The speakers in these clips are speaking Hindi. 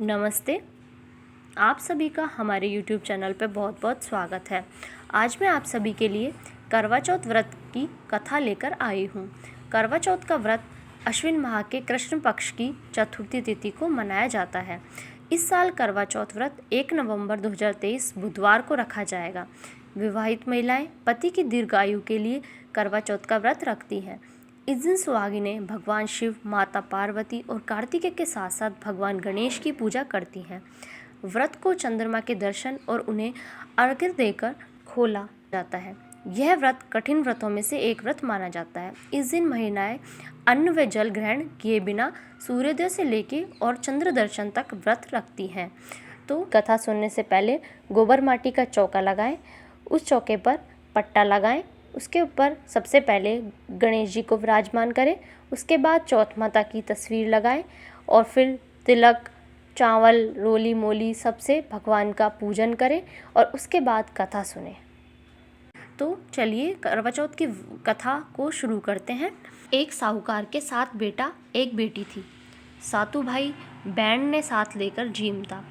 नमस्ते। आप सभी का हमारे YouTube चैनल पर बहुत बहुत स्वागत है। आज मैं आप सभी के लिए करवा चौथ व्रत की कथा लेकर आई हूँ। करवा चौथ का व्रत अश्विन माह के कृष्ण पक्ष की चतुर्थी तिथि को मनाया जाता है। इस साल करवा चौथ व्रत 1 नवंबर 2023 बुधवार को रखा जाएगा। विवाहित महिलाएं पति की दीर्घायु के लिए करवा चौथ का व्रत रखती हैं। इस दिन सुहागिनें भगवान शिव, माता पार्वती और कार्तिकेय के साथ साथ भगवान गणेश की पूजा करती हैं। व्रत को चंद्रमा के दर्शन और उन्हें अर्घ्य देकर खोला जाता है। यह व्रत कठिन व्रतों में से एक व्रत माना जाता है। इस दिन महिलाएं अन्न व जल ग्रहण किए बिना सूर्योदय से लेके और चंद्र दर्शन तक व्रत रखती हैं। तो कथा सुनने से पहले गोबर माटी का चौका लगाएं, उस चौके पर पट्टा लगाएं, उसके ऊपर सबसे पहले गणेश जी को विराजमान करें। उसके बाद चौथ माता की तस्वीर लगाएं और फिर तिलक, चावल, रोली मोली सबसे भगवान का पूजन करें और उसके बाद कथा सुनें। तो चलिए करवा चौथ की कथा को शुरू करते हैं। एक साहूकार के 7 बेटा एक बेटी थी। सातू भाई बैंड ने साथ लेकर जीमता।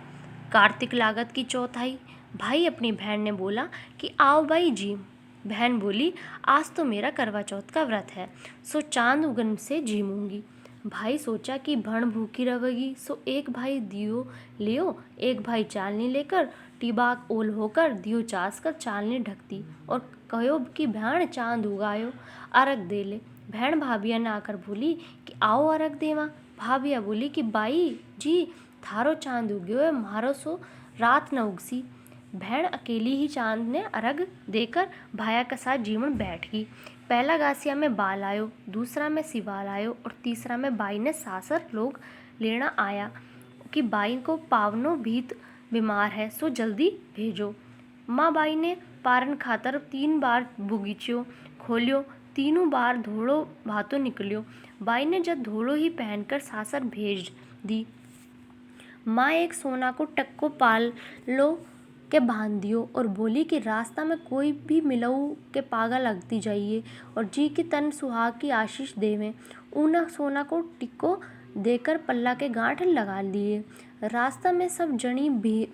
कार्तिक लागत की चौथ आई। भाई अपनी बहन ने बोला कि आओ भाई जीम। बहन बोली आज तो मेरा करवा चौथ का व्रत है, सो चांद उगन से जीमूंगी। भाई सोचा कि भण भूखी रहेगी, सो एक भाई दियो लियो, एक भाई चालनी लेकर टिबाक ओल होकर दियो चास कर चालनी ढकती और कहो कि बहन चांद उगायो, अर्घ दे ले। बहन भाभिया ने आकर बोली कि आओ अर्घ देवा। भाभिया बोली कि बाई जी थारो चांद उग्यो है, मारो सो रात न उगसी। बहन अकेली ही चांद ने अर्घ देकर भाया के साथ जीवन बैठ गई। पहला गासिया में बाल आयो, दूसरा में सिवाल आयो और तीसरा में बाई ने सासर लोग लेना आया कि बाई को पावनो भीत बीमार है, सो जल्दी भेजो। माँ बाई ने पारन खातर 3 बार बुगीचियो खोलियो, तीनों बार धोड़ो भातो निकलियो। बाई ने जब धोड़ो ही पहनकर सासर भेज दी। माँ एक सोना को टक्को पाल लो के बांध दियो और बोली कि रास्ता में कोई भी मिलऊ के पागा लगती जाइए और जी की तन सुहाग की आशीष देवें। ऊना सोना को टिक्को देकर पल्ला के गांठ लगा लिए। रास्ता में सब जनी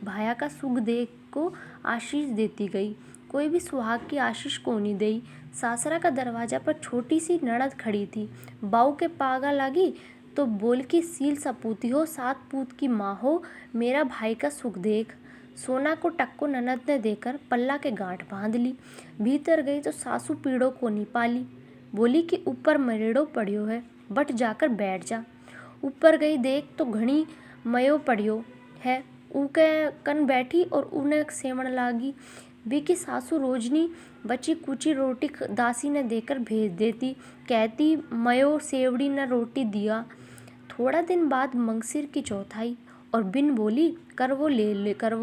भाया का सुख देख को आशीष देती गई, कोई भी सुहाग की आशीष को नहीं दई। सासरा का दरवाजा पर छोटी सी ननद खड़ी थी। बाऊ के पागा लगी तो बोल की सील सपूती हो, 7 पूत की माँ हो, मेरा भाई का सुख देख। सोना को टक्को ननद ने देकर पल्ला के गांठ बांध ली। भीतर गई तो सासू पीड़ों को नहीं पाली, बोली कि ऊपर मरेड़ो पड़ियो है, बट जाकर बैठ जा। ऊपर गई देख तो घनी मयो पड़ियो है, ऊके कन बैठी और उन्हें सेवण लागी। भी की सासू रोजनी बची कुची रोटी दासी ने देकर भेज देती, कहती मयो सेवड़ी न रोटी दिया। थोड़ा दिन बाद मंगसिर की चौथ आई और बिन बोली कर वो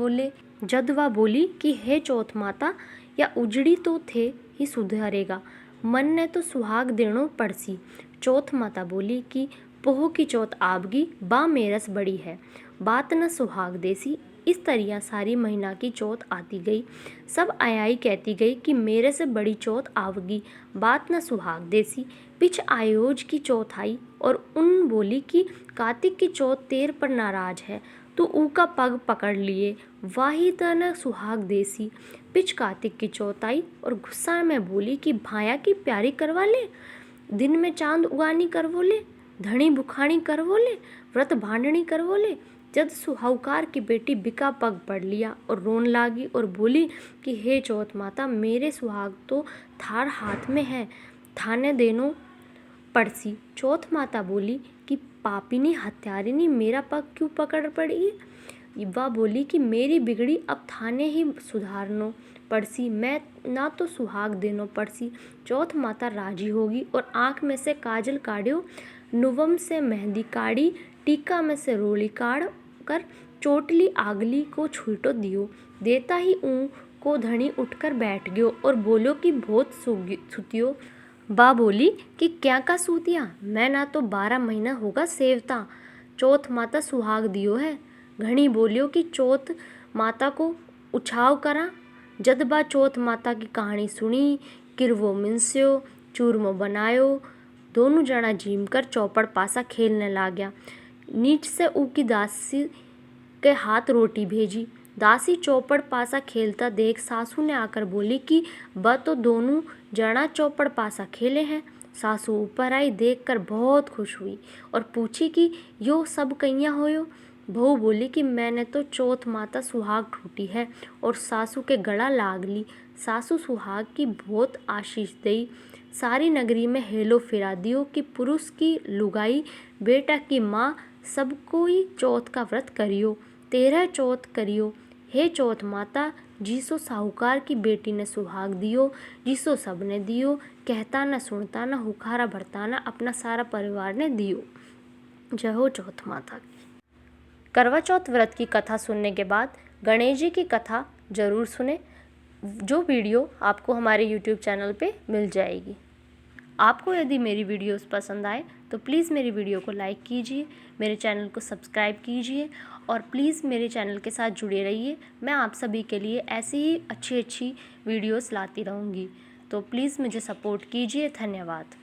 ले। जद वह बोली कि हे चौथ माता या उजड़ी तो थे ही सुधारेगा, मन ने तो सुहाग देणो पड़सी। चौथ माता बोली कि पोह की चौथ आवगी, बा मेरस बड़ी है, बात न सुहाग देसी। इस तरिया सारी महीना की चौथ आती गई। सब आयाई कहती गई कि मेरे से बड़ी चौथ आवगी, बात न सुहाग देसी। पिछ आयोज की चौथ आई और उन बोली कि कार्तिक की चौथ तेर पर नाराज है, तो ऊ का पग पकड़ लिए, वाही तन सुहाग देसी। पिछ कार्तिक की चौथ आई और गुस्सा में बोली कि भाया की प्यारी करवा ले, दिन में चांद उगानी करवो ले, धनी बुखानी करवो ले, व्रत भांडनी करवो ले। जद सुहावकार की बेटी बिका पग पड़ लिया और रोन लागी और बोली कि हे चौथ माता, मेरे सुहाग तो थार हाथ में है, थाने देनो पड़सी। चौथ माता बोली कि पापिनी हत्यारिनी मेरा पग क्यों पकड़ पड़ी। वह बोली कि मेरी बिगड़ी अब थाने ही सुधारनो पड़सी, मैं ना तो सुहाग देनो पड़सी। चौथ माता राजी होगी और आँख में से काजल काढ़ियो, नुवम से मेहंदी काढ़ी, टीका में से रोली काढ़ कर चोटली आगली को छूटो दियो। देता ही ऊँ को धनी उठकर बैठ गयो और बोलो कि बहुत सुतियो। बा बोली कि क्या का सूतिया, मैं ना तो 12 महीना होगा सेवता, चौथ माता सुहाग दियो है। घणी बोलियो कि चौथ माता को उछाव करा। जद बा चौथ माता की कहानी सुनी, किरवो मिनस्यो, चूरमो बनायो, दोनों जना जीम कर चौपड़ पासा खेलने ला गया। नीच से ऊ की दासी के हाथ रोटी भेजी। दासी चौपड़ पासा खेलता देख सासू ने आकर बोली कि ब तो दोनों जना चौपड़ पासा खेले हैं। सासू ऊपर आई, देखकर बहुत खुश हुई और पूछी कि यो सब कैया होयो। बहू बोली कि मैंने तो चौथ माता सुहाग ढूंढी है और सासू के गला लाग ली। सासू सुहाग की बहुत आशीष दई। सारी नगरी में हेलो फिरा दियो कि पुरुष की लुगाई बेटा की माँ सब कोई चौथ का व्रत करियो, 13 चौथ करियो। हे चौथ माता, जिसो साहूकार की बेटी ने सुहाग दियो, जिसो सब ने दियो, कहता न सुनता न हुखारा भरता न अपना सारा परिवार ने दियो। जय हो चौथ माता की। करवा चौथ व्रत की कथा सुनने के बाद गणेश जी की कथा ज़रूर सुने, जो वीडियो आपको हमारे YouTube चैनल पे मिल जाएगी। आपको यदि मेरी वीडियोस पसंद आए तो प्लीज़ मेरी वीडियो को लाइक कीजिए, मेरे चैनल को सब्सक्राइब कीजिए और प्लीज़ मेरे चैनल के साथ जुड़े रहिए। मैं आप सभी के लिए ऐसी ही अच्छी वीडियोस लाती रहूँगी, तो प्लीज़ मुझे सपोर्ट कीजिए। धन्यवाद।